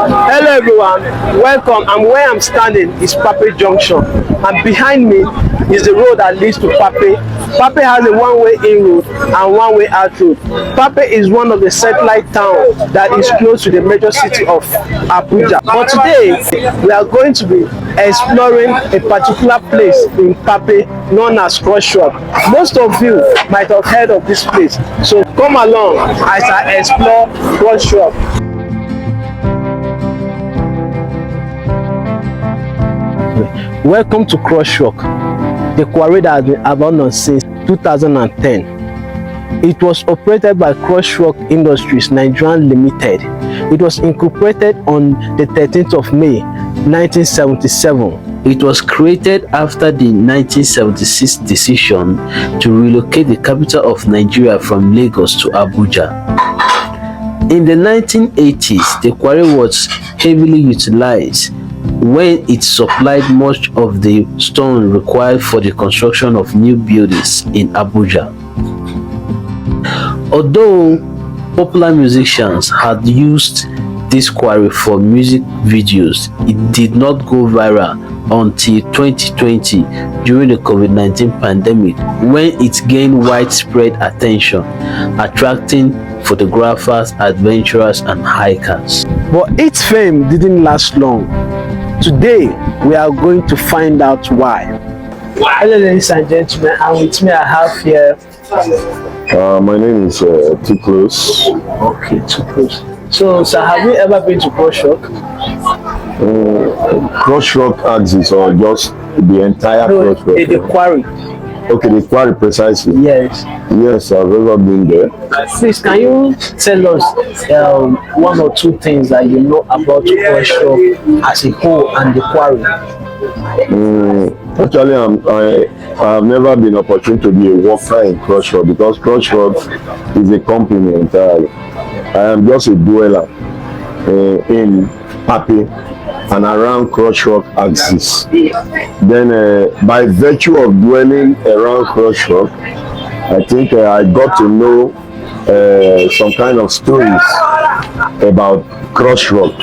Hello everyone, welcome. And where I'm standing is Mpape Junction, and behind me is the road that leads to Mpape. Mpape has a one-way in road and one-way out road. Mpape is one of the satellite towns that is close to the major city of Abuja. But today we are going to be exploring a particular place in Mpape known as Crossroad. Most of you might have heard of this place, so come along as I explore Crossroad. Welcome to Crossroad, the quarry that has been abandoned since 2010. It was operated by Crossroad Industries Nigeria Limited. It was incorporated on the 13th of May 1977. It was created after the 1976 decision to relocate the capital of Nigeria from Lagos to Abuja. In the 1980s, the quarry was heavily utilized when it supplied much of the stone required for the construction of new buildings in Abuja. Although popular musicians had used this quarry for music videos, it did not go viral until 2020 during the COVID-19 pandemic, when it gained widespread attention, attracting photographers, adventurers, and hikers. But its fame didn't last long. Today, we are going to find out why. Hello, ladies and gentlemen, and with me I have here... My name is Too Close. Okay, Too Close. So, sir, have you ever been to Crossroad? Crossroad axis, or just the entire Crossroad? The quarry. Okay, the quarry precisely. Yes. Yes, I've ever been there. Please, can you tell us one or two things that you know about Crossroad as a whole and the quarry? Actually, I have never been opportune to be a worker in Crossroad, because Crossroad is a company entirely. I am just a dweller in Mpape and around Crossroad axis. Then by virtue of dwelling around Crossroad, I think I got to know some kind of stories about Crossroad.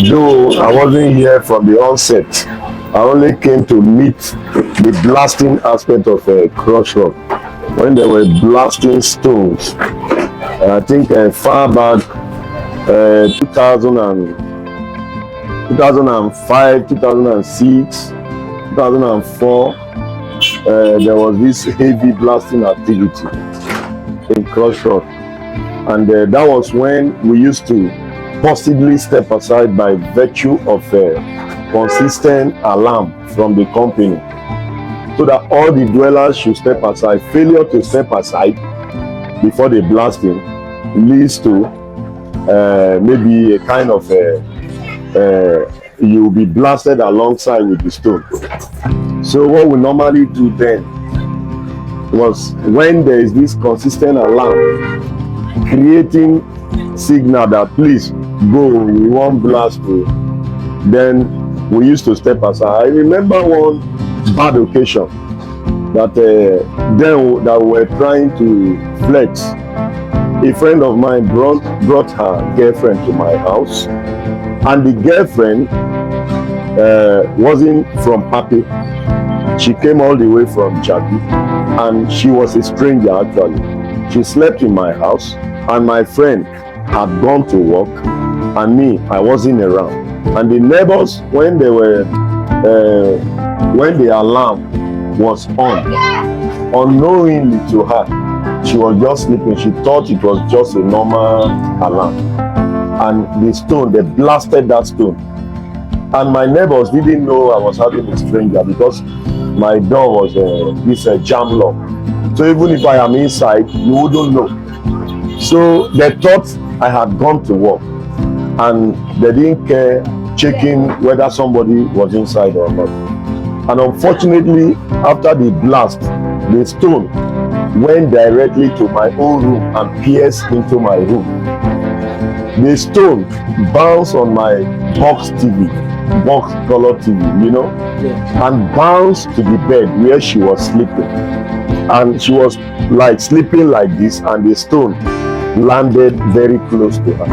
Though I wasn't here from the onset, I only came to meet the blasting aspect of Crossroad when they were blasting stones. I think far back 2005, 2006, 2004, there was this heavy blasting activity in Crossroad, and that was when we used to possibly step aside by virtue of consistent alarm from the company, so that all the dwellers should step aside. Failure to step aside before the blasting leads to maybe a kind of you'll be blasted alongside with the stone. So what we normally do then was, when there is this consistent alarm creating signal that please go, we won't blast you, then we used to step aside. I remember one bad occasion that that we were trying to flex. A friend of mine brought her girlfriend to my house, and the girlfriend wasn't from Mpape. She came all the way from Jabi, and she was a stranger actually. She slept in my house, and my friend had gone to work, and me, I wasn't around. And the neighbors, when they were when the alarm was on, unknowingly to her, she was just sleeping. She thought it was just a normal alarm, and the stone, they blasted that stone. And my neighbors didn't know I was having a stranger, because my door was this jam lock. So even if I am inside, you wouldn't know. So they thought I had gone to work, and they didn't care checking whether somebody was inside or not. And unfortunately, after the blast, the stone went directly to my own room and pierced into my room. The stone bounced on my box TV, box color TV, you know, and bounced to the bed where she was sleeping. And she was like sleeping like this, and the stone landed very close to her.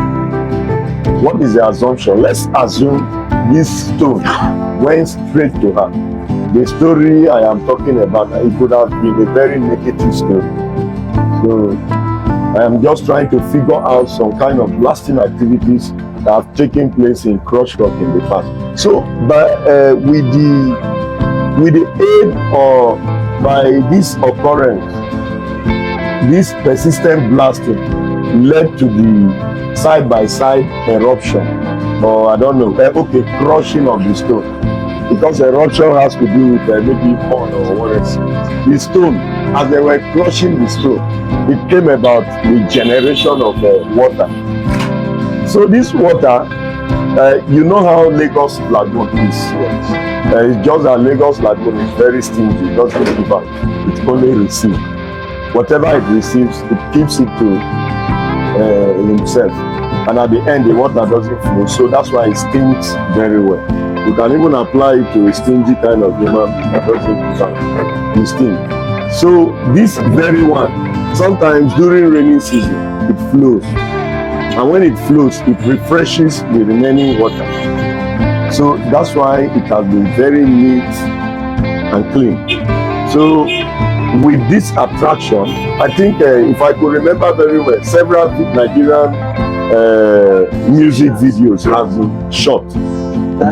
What is the assumption? Let's assume this stone went straight to her. The story I am talking about, it could have been a very negative story. So I am just trying to figure out some kind of blasting activities that have taken place in Crush Rock in the past. So with the aid or by this occurrence, this persistent blasting led to the side-by-side eruption, or I don't know, crushing of the stone. Because eruption has to do with maybe fire or whatever. The stone, as they were crushing the stone, it came about the generation of water. So this water, you know how Lagos Lagoon is. It's just that Lagos Lagoon is very stingy. It doesn't give out. It only receives. Whatever it receives, it keeps it to himself. And at the end, the water doesn't flow. So that's why it stinks very well. You can even apply it to a stingy kind of human that doesn't stink. So this very one, sometimes during rainy season, it flows. And when it flows, it refreshes the remaining water. So that's why it has been very neat and clean. So with this attraction, I think if I could remember very well, several Nigerian music videos have been shot.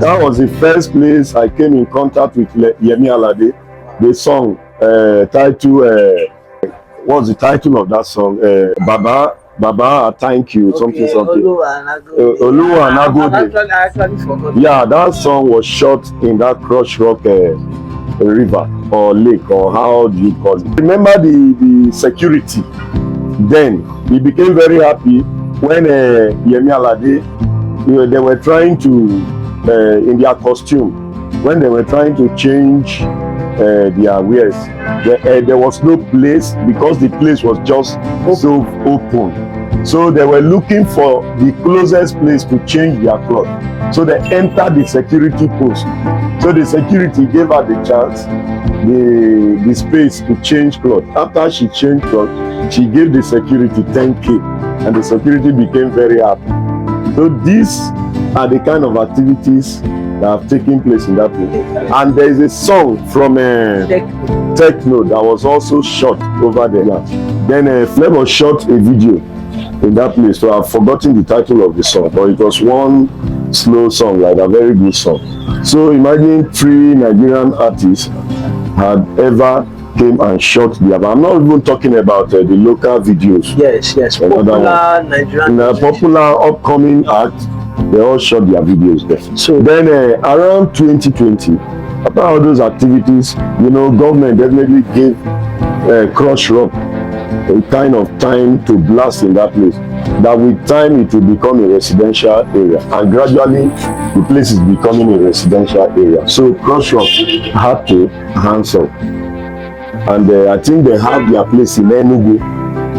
That was the first place I came in contact with Yemi Alade. The song title, what's the title of that song? Baba, thank you, something. Oluwa Nagode. I actually forgot. Yeah, that song was shot in that Crush Rock river or lake, or how do you call it? Remember the security. Then he became very happy when Yemi Alade, they were trying to in their costume, when they were trying to change their wares, there was no place, because the place was just so open. So they were looking for the closest place to change their clothes. So they entered the security post. So the security gave her the chance, the space to change clothes. After she changed clothes, she gave the security 10K, and the security became very happy. So these are the kind of activities that have taken place in that place. And there is a song from Techno that was also shot over there. Then Flavor shot a video in that place. So I've forgotten the title of the song, but it was one slow song, like a very good song. So imagine 3 Nigerian artists had ever came and shot the album. I'm not even talking about the local videos. Yes, popular Nigerian. Popular upcoming acts, they all shot their videos there. So then around 2020, after all those activities, government definitely gave Crush Rock a kind of time to blast in that place. That with time it will become a residential area, and gradually the place is becoming a residential area. So Crush Rock had to hands up. And I think they have their place in Enugu,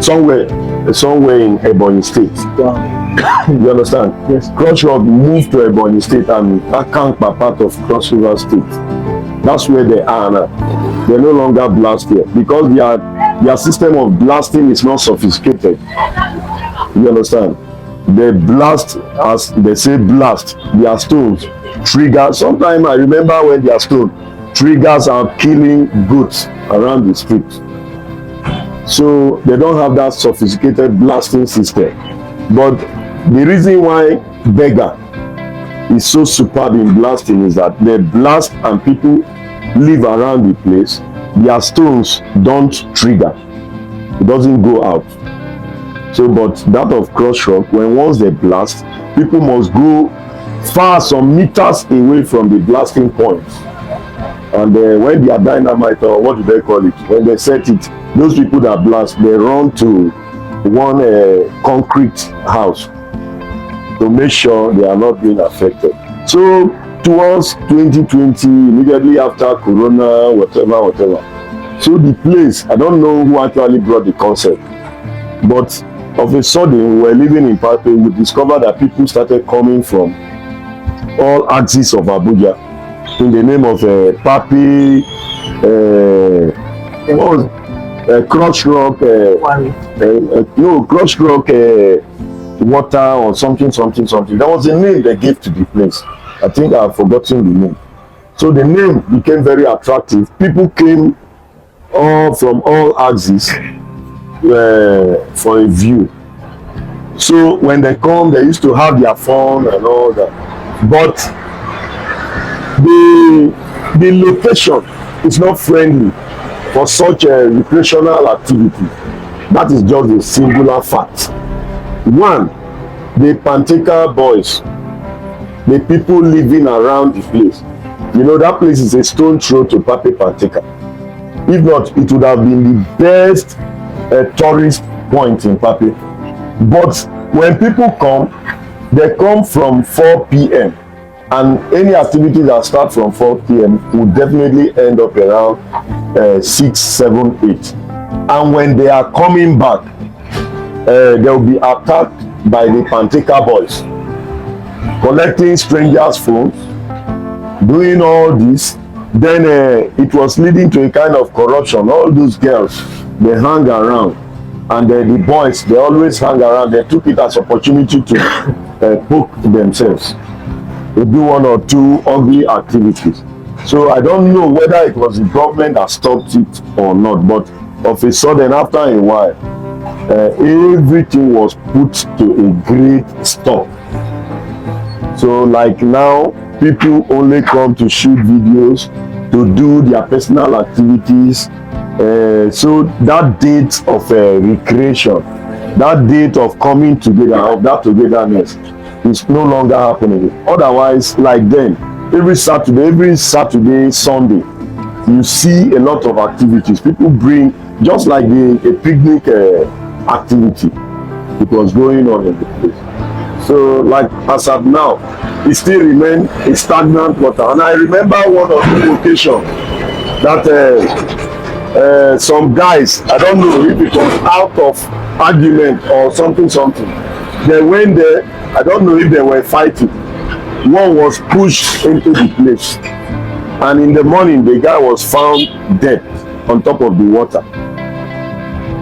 somewhere in Ebonyi State. Wow. You understand? Yes. Crush Rock moved to Ebonyi State, and Akanpa part of Cross River State. That's where they are now. They no longer blast here because their system of blasting is not sophisticated. You understand? They blast, as they say, blast their stones trigger. Sometimes I remember when their stone triggers are killing goats around the street. So they don't have that sophisticated blasting system. But the reason why Beggar is so superb in blasting is that they blast and people live around the place. Their stones don't trigger. It doesn't go out. So, but that of Crush Rock, when once they blast, people must go far, some meters away from the blasting point. And when they are dynamite, or what do they call it, when they set it, those people that blast, they run to one concrete house to make sure they are not being affected. So towards 2020, immediately after Corona, whatever. So the place, I don't know who actually brought the concept, but of a sudden, we were living in Mpape, we discovered that people started coming from all axes of Abuja in the name of Mpape, Crush Rock, Crush Rock, water or something. There was a name they gave to the place. I think I've forgotten the name. So the name became very attractive. People came all from all axes for a view. So when they come, they used to have their fun and all that. But the location is not friendly for such a recreational activity. That is just a singular fact. One, the Panteka boys, the people living around the place, you know, that place is a stone throw to Mpape Panteka. If not, it would have been the best tourist point in Mpape. But when people come, they come from 4 p.m. and any activity that start from 4 p.m. will definitely end up around 6, 7, 8. And when they are coming back, they will be attacked by the Panteka boys, collecting strangers' phones, doing all this. Then it was leading to a kind of corruption. All those girls, they hang around, and the boys, they always hang around. They took it as opportunity to poke themselves. They do one or two ugly activities. So I don't know whether it was the government that stopped it or not, but of a sudden, after a while, everything was put to a great stop. So like now, people only come to shoot videos, to do their personal activities. So that date of recreation, that date of coming together, of that togetherness, is no longer happening. Otherwise, like then, every Saturday, Sunday, you see a lot of activities. People bring, just like a picnic activity, it was going on in the place. So like as of now, it still remains a stagnant water. And I remember one or two occasions that some guys, I don't know if it was out of argument or something, they went there. I don't know if they were fighting. One was pushed into the place, and in the morning the guy was found dead on top of the water.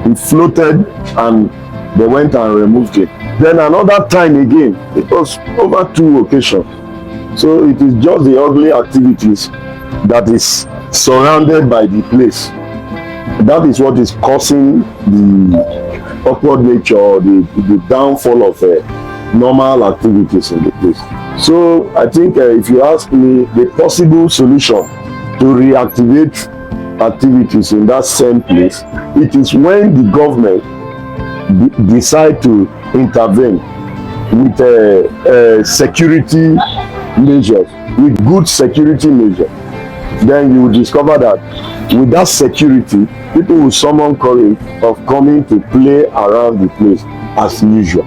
He floated and they went and removed it. Then another time again, it was over 2 occasions. So it is just the ugly activities that is surrounded by the place. That is what is causing the awkward nature or the downfall of normal activities in the place. So I think if you ask me, the possible solution to reactivate activities in that same place, it is when the government decide to intervene with security measures, with good security measures. Then you will discover that with that security, people will summon courage of coming to play around the place as usual.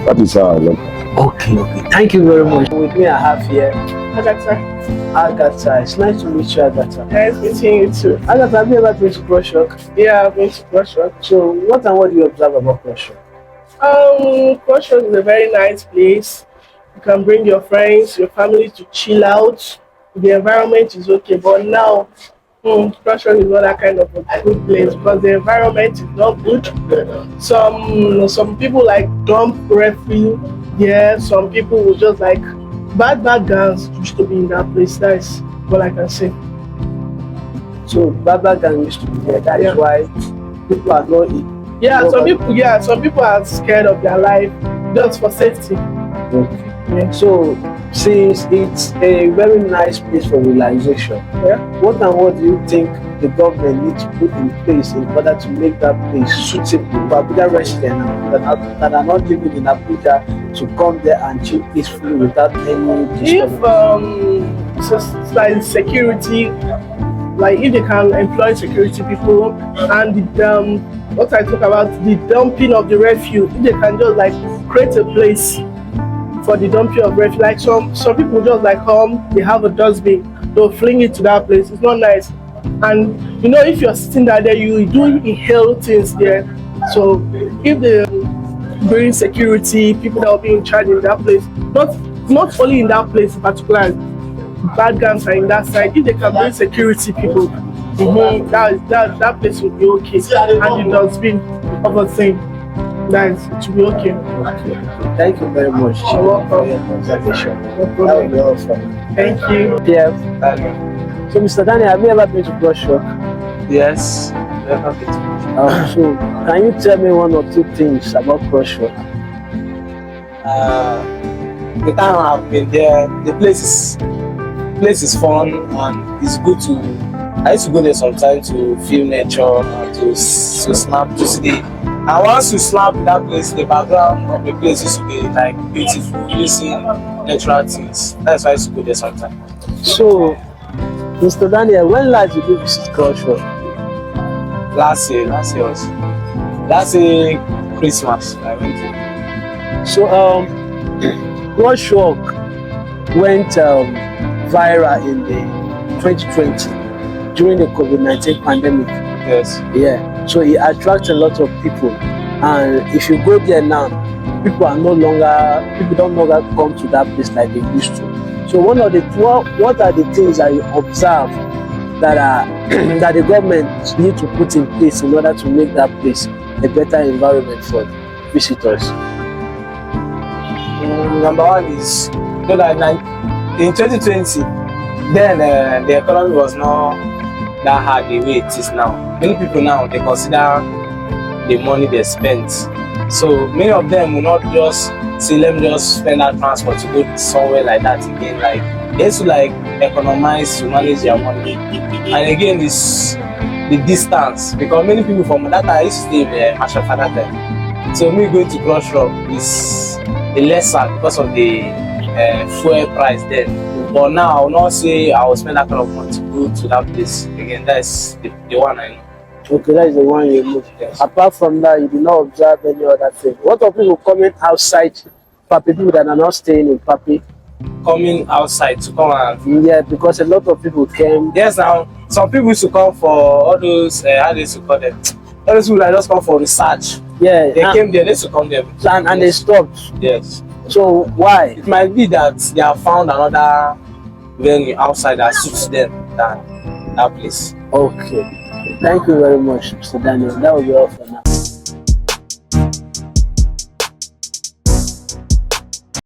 That is how I look. Okay. Thank you very much. With me, I have here Agatha. It's nice to meet you, Agatha. Nice meeting you too. Agatha, have you ever been to Crossrock? Yeah, I've been to Crossrock. So, what do you observe about Crossrock? Crossrock is a very nice place. You can bring your friends, your family to chill out. The environment is okay, but now Crossrock is not that kind of a good place because the environment is not good. Some people like dump refuse. Yeah, some people will just like bad gangs used to be in that place. That's what I can say. So bad gang used to be there. That is why people are not. Some people are scared of their life just for safety. Okay. Yeah. So since it's a very nice place for realization, what do you think the government needs to put in place in order to make that place suitable for Abuja residents that are not living in Abuja to come there and chill peacefully without any disturbance? If like security, like if they can employ security people, and what I talk about, the dumping of the refuse, if they can just like create a place for the dumping of refuse. Like some people just like come, they have a dustbin, they'll fling it to that place. It's not nice. And you know, if you're sitting there, you do inhale things there. So if they bring security, people that will be in charge in that place, not only in that place in particular, bad gangs are in that side. If they can bring security people, that place will be okay. And the dustbin of a thing. It will be okay. Okay. Thank you very much. You're welcome. For your conversation. No That will problem. be all from me. Thank you. Yeah, Daniel. So, Mr. Daniel, have you ever been to Brush Rock? Yes, never been to So, can you tell me one or two things about Brush Rock? the time I've been there, the place is fun and it's good to. I used to go there sometimes to feel nature and to snap to see the. And once you snap in that place, the background of the place used to be like beautiful. You see natural things. That's why I used to go there sometimes. So, Mr. Daniel, when last did you visit Brush Rock? Last year Christmas I went to. So, Brush Rock went viral in the 2020 during the COVID-19 pandemic. Yes. Yeah. So it attracts a lot of people, and if you go there now, people don't longer come to that place like they used to. So what are the things that you observe that are that the government need to put in place in order to make that place a better environment for visitors? Number one is that in 2020, then the economy was not that hard the way it is now. Many people now they consider the money they spent. So many of them will not just say, let me just spend that transport to go somewhere like that again. Like they used to like economize to manage their money. And again, it's the distance because many people from that I used to stay in Mashafana time. So me going to Brush Rock is the lesser because of the fuel price then. But now I will not say I will spend that kind of money to go to that place again. That's the one I know. Okay, that is the one you know. Yes. Apart from that, you do not observe any other thing. What of people coming outside Mpape, people that are not staying in Mpape? Coming outside to come and Yeah, because a lot of people came. yes, now some people used to come for all those how they used to call them. All those people that just come for research. Yeah, They came there, they used to come there. and they stopped. Yes. So why? It might be that they have found another venue outside that suits them than that place. Okay. Thank you very much, Mr. Daniel. That will be all for now.